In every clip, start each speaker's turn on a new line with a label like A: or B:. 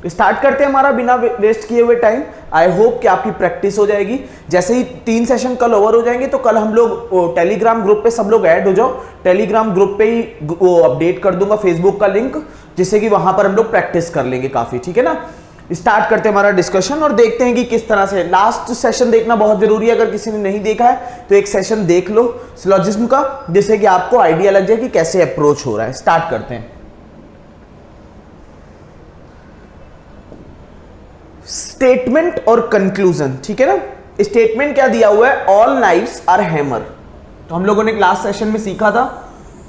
A: Start करते हैं हमारा बिना वेस्ट किए हुए टाइम। आई होप कि आपकी प्रैक्टिस हो जाएगी। जैसे ही 3 सेशन कल ओवर हो जाएंगे तो कल हम लोग टेलीग्राम ग्रुप पे सब लोग ऐड हो जाओ। टेलीग्राम ग्रुप पे ही वो अपडेट कर दूंगा फेसबुक का लिंक, जिससे कि वहां पर हम लोग प्रैक्टिस कर लेंगे काफी। ठीक है ना, स्टार्ट करते हैं हमारा डिस्कशन और देखते हैं कि किस तरह से। लास्ट सेशन देखना बहुत जरूरी है, अगर किसी ने नहीं देखा है तो एक सेशन देख लो सिलोजिज्म का, जिससे कि आपको आइडिया लग जाए कि कैसे अप्रोच हो रहा है। स्टार्ट करते हैं। स्टेटमेंट और कंक्लूजन, ठीक है ना। स्टेटमेंट क्या दिया हुआ है, ऑल नाइफ्स आर हैमर। तो हम लोगों ने लास्ट सेशन में सीखा था,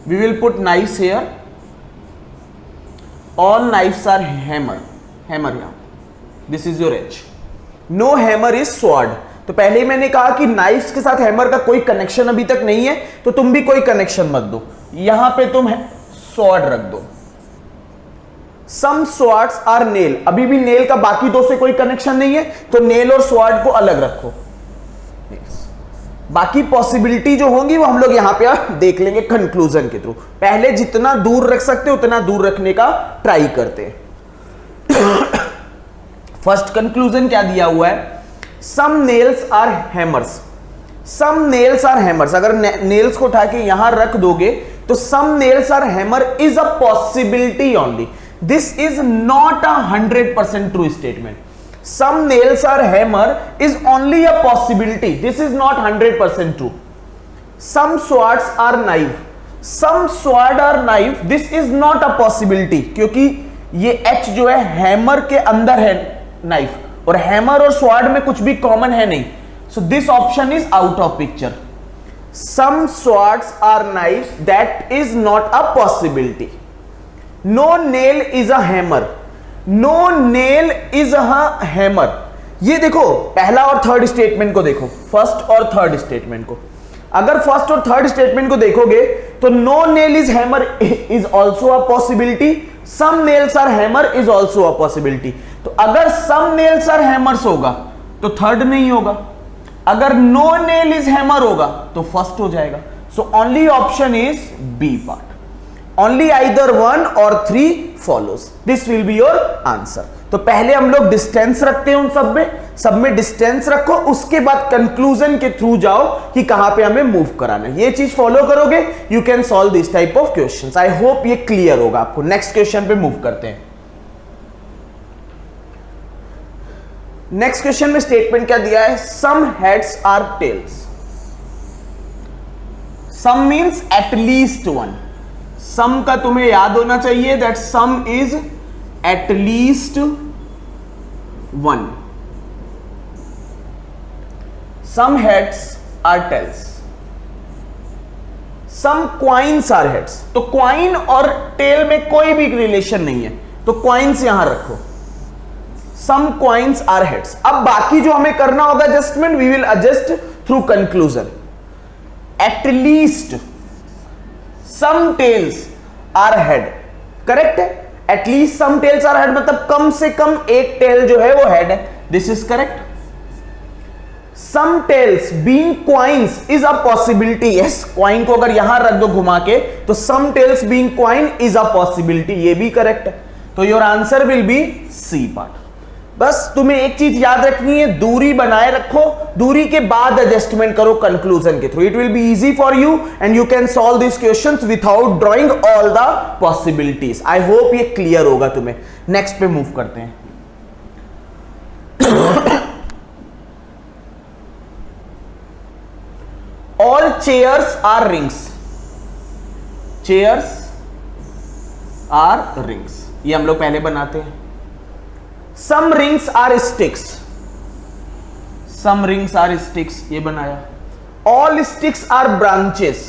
A: we will put knives here, all knives are hammer. Hammer यहां, this is your edge. No hammer is sword. तो पहले ही मैंने कहा कि नाइफ्स के साथ हैमर का कोई कनेक्शन अभी तक नहीं है, तो तुम भी कोई कनेक्शन मत दो, यहां पे तुम स्वॉर्ड रख दो। सम स्वॉर्ड्स आर नेल, अभी भी नेल का बाकी दो से कोई कनेक्शन नहीं है, तो नेल और स्वॉर्ड को अलग रखो। बाकी पॉसिबिलिटी जो होंगी वो हम लोग यहां पे देख लेंगे कंक्लूजन के थ्रू। पहले जितना दूर रख सकते हो उतना दूर रखने का ट्राई करते हैं। फर्स्ट कंक्लूजन क्या दिया हुआ है, some nails are hammers. Some nails are hammers, अगर नेल्स को उठा के यहां रख दोगे तो some nails are hammer is a possibility only, this is not a 100% true statement. Some nails are hammer is only a possibility, this is not 100% true. Some swords are knife, some sword are knife, this is not a possibility, क्योंकि ये H जो है hammer के अंदर है knife, और hammer और sword में कुछ भी कॉमन है नहीं, so this option is out of picture. Some swords are knives, that is not a possibility. No nail is a hammer, no nail is a hammer. ये देखो पहला और थर्ड स्टेटमेंट को देखो, फर्स्ट और थर्ड स्टेटमेंट को। अगर first और थर्ड स्टेटमेंट को देखोगे तो no nail is hammer is also a possibility, some nails are hammer is also a possibility. तो अगर सम नेल्स आर हैमर्स होगा तो थर्ड नहीं होगा, अगर नो नेल इज हैमर होगा तो फर्स्ट हो जाएगा। So only option is b part, only either 1 or 3 follows, this will be your answer। तो पहले हम लोग डिस्टेंस रखते हैं, उन सब में डिस्टेंस रखो, उसके बाद कंक्लूजन के थ्रू जाओ कि कहां पे हमें मूव कराना है। ये चीज फॉलो करोगे you can solve this type of questions. I hope ये क्लियर होगा आपको। नेक्स्ट क्वेश्चन पे मूव करते हैं। नेक्स्ट क्वेश्चन में स्टेटमेंट क्या दिया है, some heads are tails. Some means at least 1। Some का तुम्हें याद होना चाहिए that some is at least 1। Some heads are tails, some coins are heads. तो क्वाइन और टेल में कोई भी रिलेशन नहीं है, तो क्वाइंस यहां रखो। Some coins are heads. अब बाकी जो हमें करना होगा adjustment, we will adjust through conclusion. At least some tails are head, correct है। At least some tails are head मतलब कम से कम एक टेल जो है वो हेड है, this is correct. Some tails being coins is a possibility, yes. Coin को अगर यहां रख दो घुमा के तो some tails being coin is a possibility, ये भी करेक्ट है। तो your answer will be C part. बस तुम्हें एक चीज याद रखनी है, दूरी बनाए रखो, दूरी के बाद एडजस्टमेंट करो कंक्लूजन के through. It will be easy for you and you can solve this questions without drawing all the possibilities. I hope ये क्लियर होगा तुम्हें। नेक्स्ट पे मूव करते हैं। All chairs are rings. Chairs are rings, ये हम लोग पहले बनाते हैं। Some rings are sticks, some rings are sticks, ये बनाया। All sticks are branches,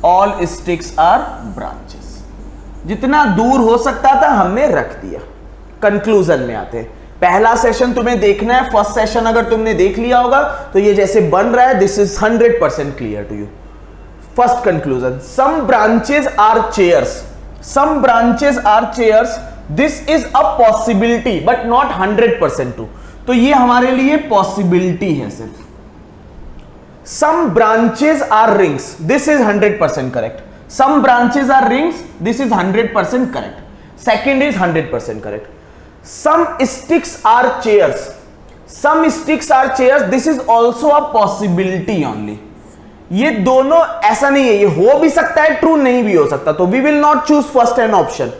A: all sticks are branches। जितना दूर हो सकता था हमने रख दिया। कंक्लूजन में आते हैं। पहला सेशन तुम्हें देखना है, फर्स्ट सेशन अगर तुमने देख लिया होगा तो ये जैसे बन रहा है, this is 100% clear to you. First conclusion, some branches are chairs, some branches are chairs, this is a possibility but not 100% true. तो ये हमारे लिए पॉसिबिलिटी है सिर्फ। Some branches are rings, this is 100% correct. Some branches are rings, this is 100% correct. Second is 100% correct. Some sticks are chairs, some sticks are chairs, this is also a possibility only. ये दोनों ऐसा नहीं है, ये हो भी सकता है, ट्रू नहीं भी हो सकता, तो we will not choose first an option.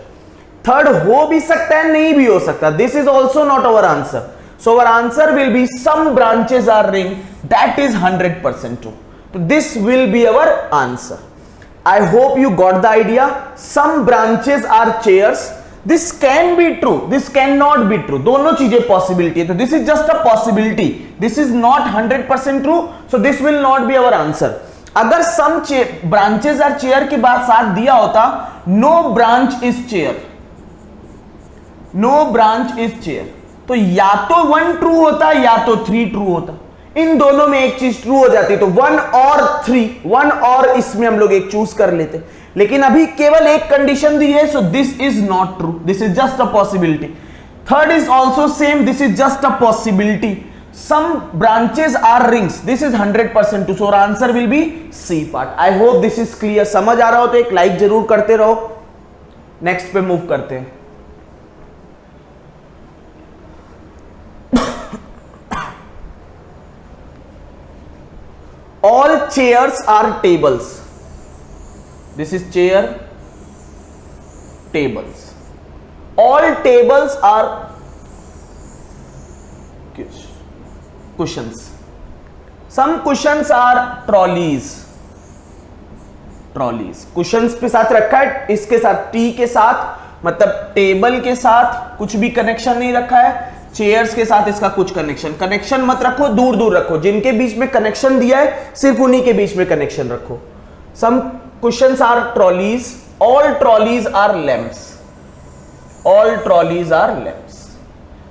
A: Third हो भी सकता है, नहीं भी हो सकता, this is also not our answer. So our answer will be some branches are ring, that is 100% true. तो this will be our answer. I hope you got the idea. Some branches are chairs. This can be true, this cannot be true. दोनों चीजें possibility है, तो this is just a possibility. This is not 100% true, so this will not be our answer. अगर some branches are chair के बाद साथ दिया होता no branch is chair, no branch is chair, तो या तो 1 true होता या तो 3 true होता। इन दोनों में एक चीज ट्रू हो जाती तो 1 और 3, 1 और इसमें हम लोग एक चूज कर लेते, लेकिन अभी केवल एक कंडीशन दी है, so this is not true, this is just a possibility. Third is also same, this is just a possibility. Some branches are rings, this is 100% true, so answer will be C part. I hope this is clear. समझ आ रहा हो तो एक like जरूर करते रहो। Next पे मूव करते हैं। All chairs are tables. This is chair, tables. All tables are cushions. Some cushions are trolleys. Trolleys. Cushions पे साथ रखा है, इसके साथ टी के साथ, मतलब टेबल के साथ कुछ भी कनेक्शन नहीं रखा है, चेयर्स के साथ इसका कुछ कनेक्शन मत रखो, दूर दूर रखो, जिनके बीच में कनेक्शन दिया है सिर्फ उन्हीं के बीच में कनेक्शन रखो। Some cushions are trolleys, all trolleys are lamps, all trolleys are lamps.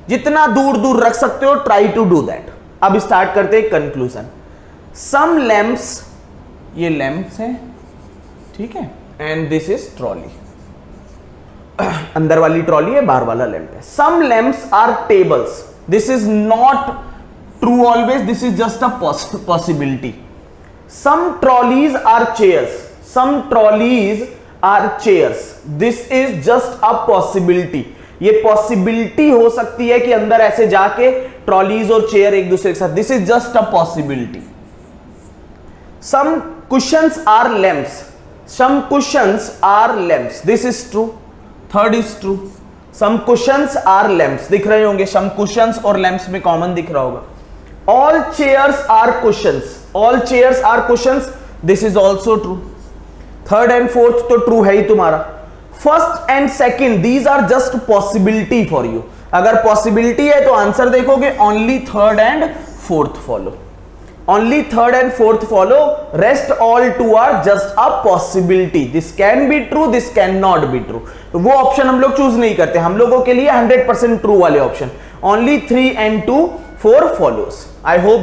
A: जितना दूर दूर रख सकते हो ट्राई टू डू दैट। अब स्टार्ट करते हैं कंक्लूजन। सम लैंप्स, ये लैंप्स हैं, ठीक है, एंड दिस इज ट्रॉली, अंदर वाली ट्रॉली है, बाहर वाला लैंप है। Some lamps are tables, this is not true always, this is just a possibility. Some trolleys are chairs, some trolleys are chairs, this is just a possibility. ये पॉसिबिलिटी हो सकती है कि अंदर ऐसे जाके ट्रॉलीज और चेयर एक दूसरे के साथ, this is just a possibility. Some cushions are lamps, some cushions are lamps, this is true, third is true. Some cushions are lamps, दिख रहे होंगे, सम कुशन्स और लैंप्स में कॉमन दिख रहा होगा। All chairs are cushions, all chairs are cushions, this is also true. Third and fourth तो true है ही तुम्हारा। First and second, these are just possibility for you. अगर पॉसिबिलिटी है तो आंसर देखोगे only third and fourth follow, only third and fourth follow, rest all two are just a possibility. This can be true, this can not be true. तो वो option हम लोग choose नहीं करते, हम लोगों के लिए 100% ट्रू वाले option, only 3 and 2 4 follows. I hope